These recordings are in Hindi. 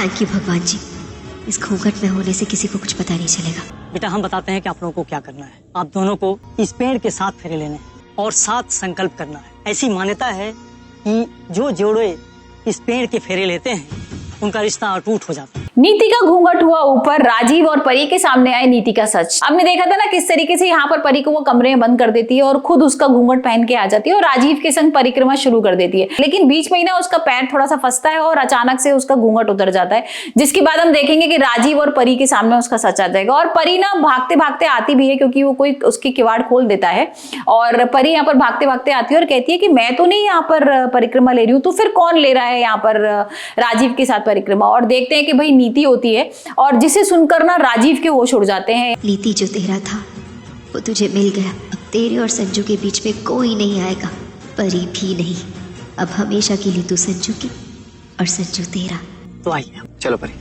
थैंक यू भगवान जी, इस घूंघट में होने से किसी को कुछ पता नहीं चलेगा। बेटा हम बताते हैं कि आप लोगों को क्या करना है। आप दोनों को इस पेड़ के 7 फेरे लेने हैं और 7 संकल्प करना है। ऐसी मान्यता है कि जो जोड़े इस पेड़ के फेरे लेते हैं उनका रिश्ता अटूट हो जाता है। नीति का घूंघट हुआ ऊपर, राजीव और परी के सामने आए नीति का सच। हमने देखा था ना किस तरीके से यहाँ पर परी को वो कमरे में बंद कर देती है और खुद उसका घूंघट पहन के आ जाती है और राजीव के संग परिक्रमा शुरू कर देती है। लेकिन बीच में ही ना उसका पैर थोड़ा सा फंसता है और अचानक से उसका घूंघट उतर जाता है, जिसके बाद हम देखेंगे कि राजीव और परी के सामने उसका सच आ जाएगा। और परी ना भागते भागते आती भी है क्योंकि वो कोई उसकी किवाड़ खोल देता है और परी यहाँ पर भागते भागते आती है और कहती है कि मैं तो नहीं यहाँ पर परिक्रमा ले रही हूँ, तो फिर कौन ले रहा है यहाँ पर राजीव के साथ परिक्रमा। और देखते हैं कि भाई नीति होती है और जिसे सुनकर ना राजीव के होश उड़ जाते हैं। नीति जो तेरा था वो तुझे मिल गया, अब तेरे और संजू के बीच में कोई नहीं आएगा, परी भी नहीं। अब हमेशा के लिए तू संजू की और संजू तेरा। तो आइए चलो परी,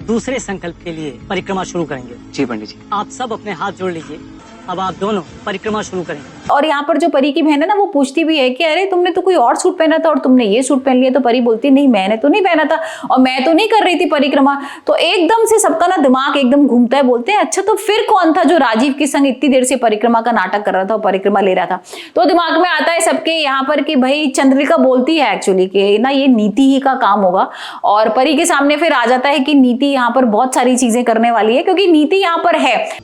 दूसरे संकल्प के लिए परिक्रमा शुरू करेंगे। जी पंडित जी। आप सब अपने हाथ जोड़ लीजिए, अब आप दोनों परिक्रमा शुरू करेंगे। और यहाँ पर जो परी की बहन है ना वो पूछती भी है कि अरे तुमने तो कोई और सूट पहना था और तुमने ये सूट पहन लिया। तो परी बोलती नहीं, मैंने तो नहीं पहना था और मैं तो नहीं कर रही थी परिक्रमा। तो एकदम से सबका ना दिमाग एकदम घूमता है, बोलते हैं अच्छा तो फिर कौन था जो राजीव के संग इतनी देर से परिक्रमा का नाटक कर रहा था और परिक्रमा ले रहा था। तो दिमाग में आता है सबके यहाँ पर कि भाई चंद्रिका बोलती है एक्चुअली कि ना ये नीति ही का काम होगा। और परी के सामने फिर आ जाता है कि नीति यहाँ पर बहुत सारी चीजें करने वाली है क्योंकि नीति यहाँ पर है।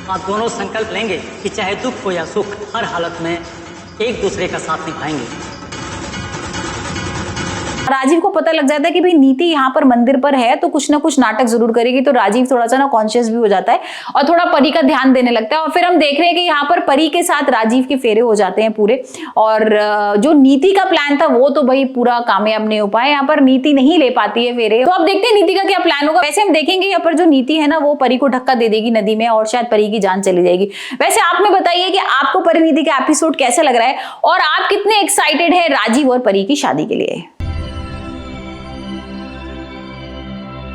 आप दोनों संकल्प लेंगे कि चाहे दुख हो या सुख, हर हालत में एक दूसरे का साथ निभाएंगे। राजीव को पता लग जाता है कि भाई नीति यहाँ पर मंदिर पर है तो कुछ ना कुछ नाटक जरूर करेगी। तो राजीव थोड़ा सा ना कॉन्शियस भी हो जाता है और थोड़ा परी का ध्यान देने लगता है। और फिर हम देख रहे हैं कि यहाँ पर परी के साथ राजीव के फेरे हो जाते हैं पूरे। और जो नीति का प्लान था वो तो भाई पूरा कामयाब नहीं हो पाया, यहाँ पर नीति नहीं ले पाती है फेरे। तो अब देखते हैं नीति का क्या प्लान होगा। वैसे हम देखेंगे यहाँ पर जो नीति है ना वो परी को धक्का दे देगी नदी में और शायद परी की जान चली जाएगी। वैसे आप में बताइए कि आपको परिणीति का एपिसोड कैसा लग रहा है और आप कितने एक्साइटेड है राजीव और परी की शादी के लिए।